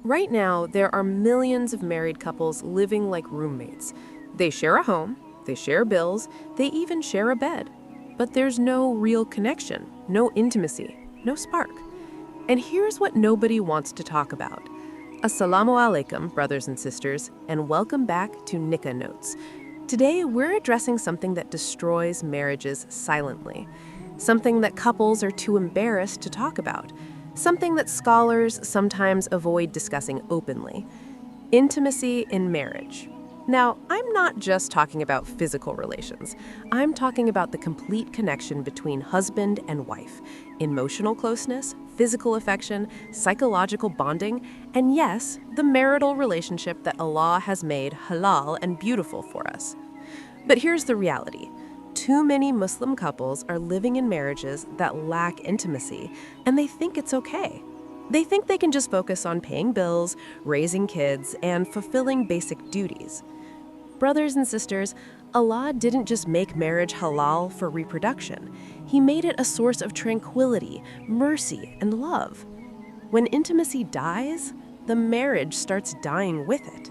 Right now, there are millions of married couples living like roommates. They share a home, they share bills, they even share a bed. But there's no real connection, no intimacy, no spark. And here's what nobody wants to talk about. Assalamu alaikum, brothers and sisters, and welcome back to Nikah Notes. Today, we're addressing something that destroys marriages silently. Something that couples are too embarrassed to talk about. Something that scholars sometimes avoid discussing openly. Intimacy in marriage. Now, I'm not just talking about physical relations. I'm talking about the complete connection between husband and wife. Emotional closeness, physical affection, psychological bonding, and yes, the marital relationship that Allah has made halal and beautiful for us. But here's the reality. Too many Muslim couples are living in marriages that lack intimacy, and they think it's okay. They think they can just focus on paying bills, raising kids, and fulfilling basic duties. Brothers and sisters, Allah didn't just make marriage halal for reproduction. He made it a source of tranquility, mercy, and love. When intimacy dies, the marriage starts dying with it.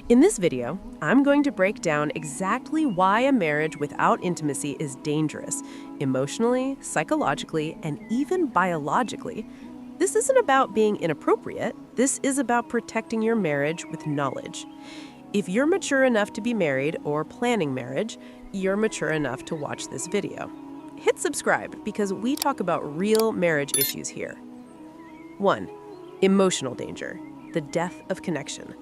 In this video, I'm going to break down exactly why a marriage without intimacy is dangerous, emotionally, psychologically, and even biologically. This isn't about being inappropriate. This is about protecting your marriage with knowledge. If you're mature enough to be married or planning marriage, you're mature enough to watch this video. Hit subscribe because we talk about real marriage issues here. 1. Emotional danger, the death of connection.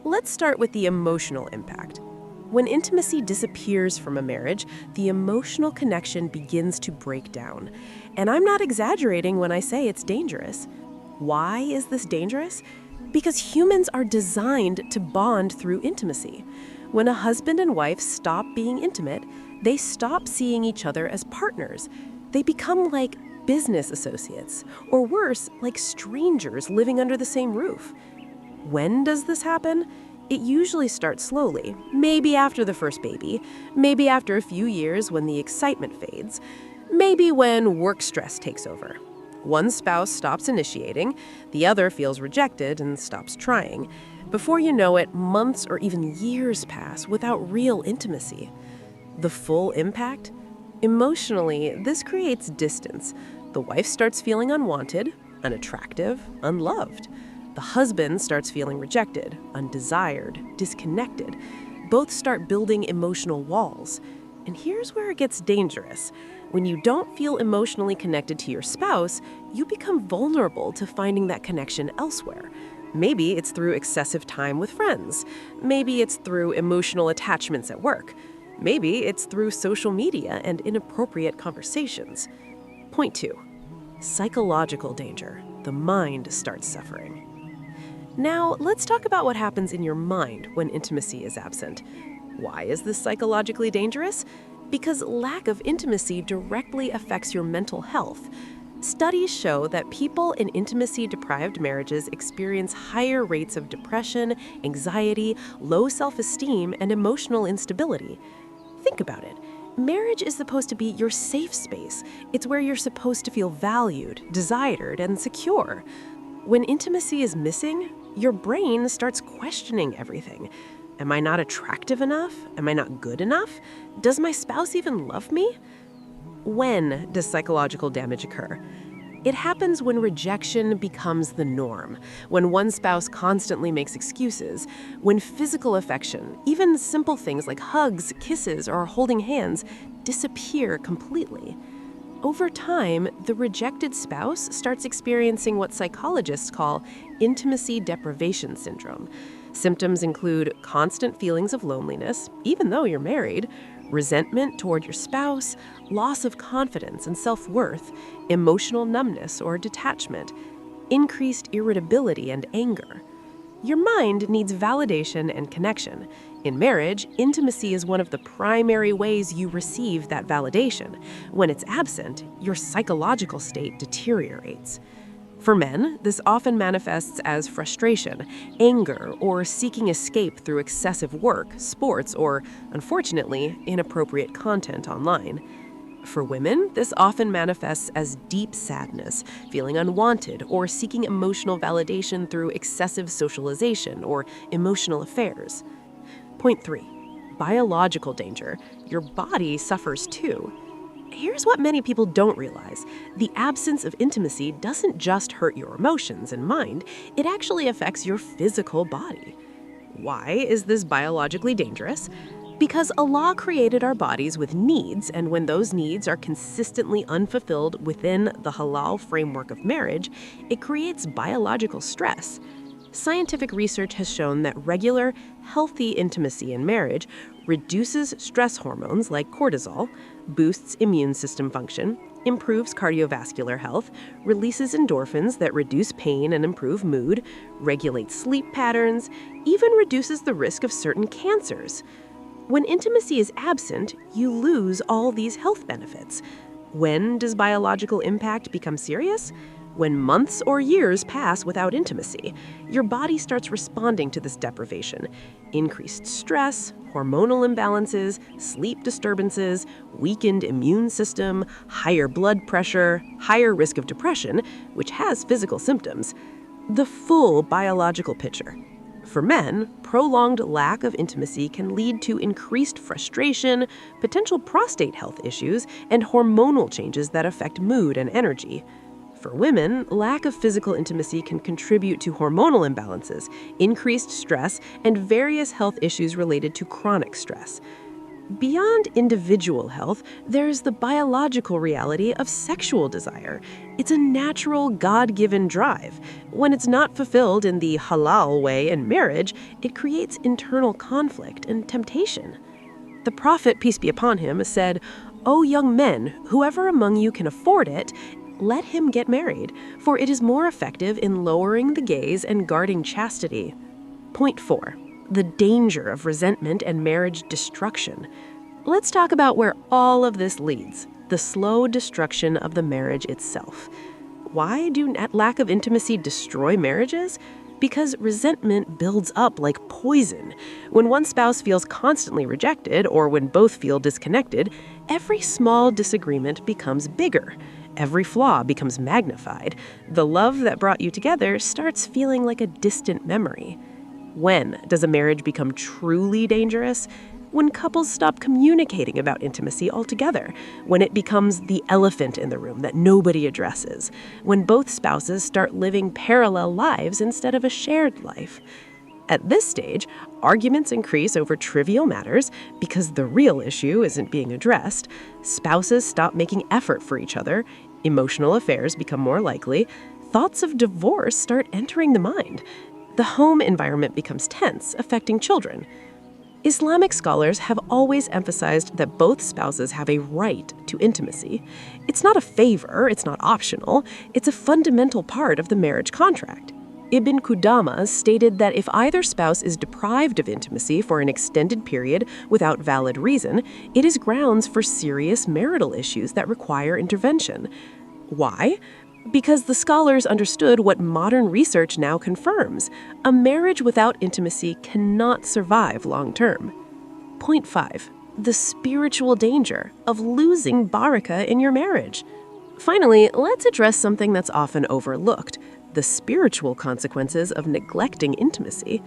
Let's start with the emotional impact. When intimacy disappears from a marriage, the emotional connection begins to break down. And I'm not exaggerating when I say it's dangerous. Why is this dangerous? Because humans are designed to bond through intimacy. When a husband and wife stop being intimate, they stop seeing each other as partners. They become like business associates, or worse, like strangers living under the same roof. When does this happen? It usually starts slowly, maybe after the first baby, maybe after a few years when the excitement fades, maybe when work stress takes over. One spouse stops initiating, the other feels rejected and stops trying. Before you know it, months or even years pass without real intimacy. The full impact? Emotionally, this creates distance. The wife starts feeling unwanted, unattractive, unloved. The husband starts feeling rejected, undesired, disconnected. Both start building emotional walls. And here's where it gets dangerous. When you don't feel emotionally connected to your spouse, you become vulnerable to finding that connection elsewhere. Maybe it's through excessive time with friends. Maybe it's through emotional attachments at work. Maybe it's through social media and inappropriate conversations. Point 2. Psychological danger. The mind starts suffering. Now, let's talk about what happens in your mind when intimacy is absent. Why is this psychologically dangerous? Because lack of intimacy directly affects your mental health. Studies show that people in intimacy-deprived marriages experience higher rates of depression, anxiety, low self-esteem, and emotional instability. Think about it. Marriage is supposed to be your safe space. It's where you're supposed to feel valued, desired, and secure. When intimacy is missing, your brain starts questioning everything. Am I not attractive enough? Am I not good enough? Does my spouse even love me? When does psychological damage occur? It happens when rejection becomes the norm, when one spouse constantly makes excuses, when physical affection, even simple things like hugs, kisses, or holding hands, disappear completely. Over time, the rejected spouse starts experiencing what psychologists call intimacy deprivation syndrome. Symptoms include constant feelings of loneliness, even though you're married, resentment toward your spouse, loss of confidence and self-worth, emotional numbness or detachment, increased irritability and anger. Your mind needs validation and connection. In marriage, intimacy is one of the primary ways you receive that validation. When it's absent, your psychological state deteriorates. For men, this often manifests as frustration, anger, or seeking escape through excessive work, sports, or, unfortunately, inappropriate content online. For women, this often manifests as deep sadness, feeling unwanted, or seeking emotional validation through excessive socialization or emotional affairs. Point 3. Biological danger. Your body suffers too. Here's what many people don't realize. The absence of intimacy doesn't just hurt your emotions and mind, it actually affects your physical body. Why is this biologically dangerous? Because Allah created our bodies with needs, and when those needs are consistently unfulfilled within the halal framework of marriage, it creates biological stress. Scientific research has shown that regular, healthy intimacy in marriage reduces stress hormones like cortisol, boosts immune system function, improves cardiovascular health, releases endorphins that reduce pain and improve mood, regulates sleep patterns, even reduces the risk of certain cancers. When intimacy is absent, you lose all these health benefits. When does biological impact become serious? When months or years pass without intimacy, your body starts responding to this deprivation. Increased stress, hormonal imbalances, sleep disturbances, weakened immune system, higher blood pressure, higher risk of depression, which has physical symptoms. The full biological picture. For men, prolonged lack of intimacy can lead to increased frustration, potential prostate health issues, and hormonal changes that affect mood and energy. For women, lack of physical intimacy can contribute to hormonal imbalances, increased stress, and various health issues related to chronic stress. Beyond individual health, there's the biological reality of sexual desire. It's a natural, God-given drive. When it's not fulfilled in the halal way in marriage, it creates internal conflict and temptation. The Prophet, peace be upon him, said, "O young men, whoever among you can afford it, let him get married, for it is more effective in lowering the gaze and guarding chastity." Point 4. The danger of resentment and marriage destruction. Let's talk about where all of this leads, the slow destruction of the marriage itself. Why do lack of intimacy destroy marriages? Because resentment builds up like poison. When one spouse feels constantly rejected or when both feel disconnected, every small disagreement becomes bigger. Every flaw becomes magnified. The love that brought you together starts feeling like a distant memory. When does a marriage become truly dangerous? When couples stop communicating about intimacy altogether. When it becomes the elephant in the room that nobody addresses. When both spouses start living parallel lives instead of a shared life. At this stage, arguments increase over trivial matters because the real issue isn't being addressed. Spouses stop making effort for each other. Emotional affairs become more likely. Thoughts of divorce start entering the mind. The home environment becomes tense, affecting children. Islamic scholars have always emphasized that both spouses have a right to intimacy. It's not a favor, it's not optional, it's a fundamental part of the marriage contract. Ibn Qudama stated that if either spouse is deprived of intimacy for an extended period without valid reason, it is grounds for serious marital issues that require intervention. Why? Because the scholars understood what modern research now confirms. A marriage without intimacy cannot survive long term. Point 5. The spiritual danger of losing barakah in your marriage. Finally, let's address something that's often overlooked, the spiritual consequences of neglecting intimacy.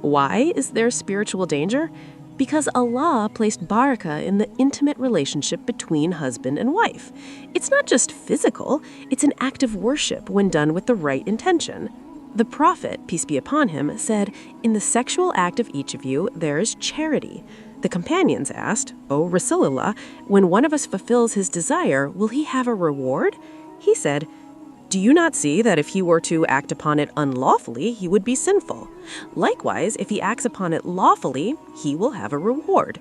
Why is there spiritual danger? Because Allah placed barakah in the intimate relationship between husband and wife. It's not just physical, it's an act of worship when done with the right intention. The Prophet, peace be upon him, said, "In the sexual act of each of you, there is charity." The companions asked, "O Rasulullah, when one of us fulfills his desire, will he have a reward?" He said, "Do you not see that if he were to act upon it unlawfully, he would be sinful? Likewise, if he acts upon it lawfully, he will have a reward."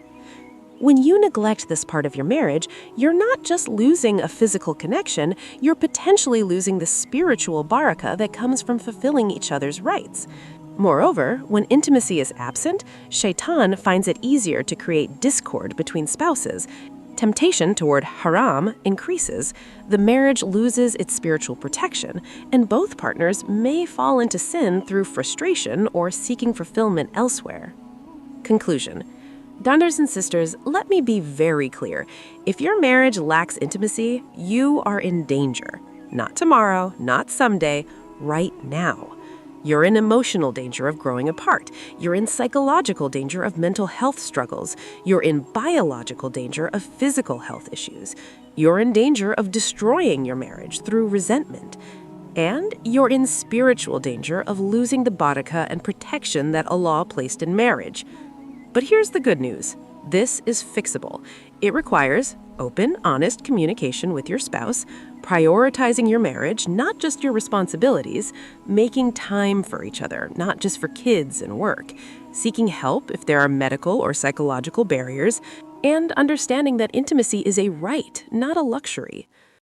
When you neglect this part of your marriage, you're not just losing a physical connection, you're potentially losing the spiritual barakah that comes from fulfilling each other's rights. Moreover, when intimacy is absent, shaitan finds it easier to create discord between spouses. Temptation toward haram increases, the marriage loses its spiritual protection, and both partners may fall into sin through frustration or seeking fulfillment elsewhere. Conclusion. Brothers and sisters, let me be very clear. If your marriage lacks intimacy, you are in danger. Not tomorrow, not someday, right now. You're in emotional danger of growing apart. You're in psychological danger of mental health struggles. You're in biological danger of physical health issues. You're in danger of destroying your marriage through resentment. And you're in spiritual danger of losing the barakah and protection that Allah placed in marriage. But here's the good news. This is fixable. It requires open, honest communication with your spouse, prioritizing your marriage, not just your responsibilities, making time for each other, not just for kids and work, seeking help if there are medical or psychological barriers, and understanding that intimacy is a right, not a luxury.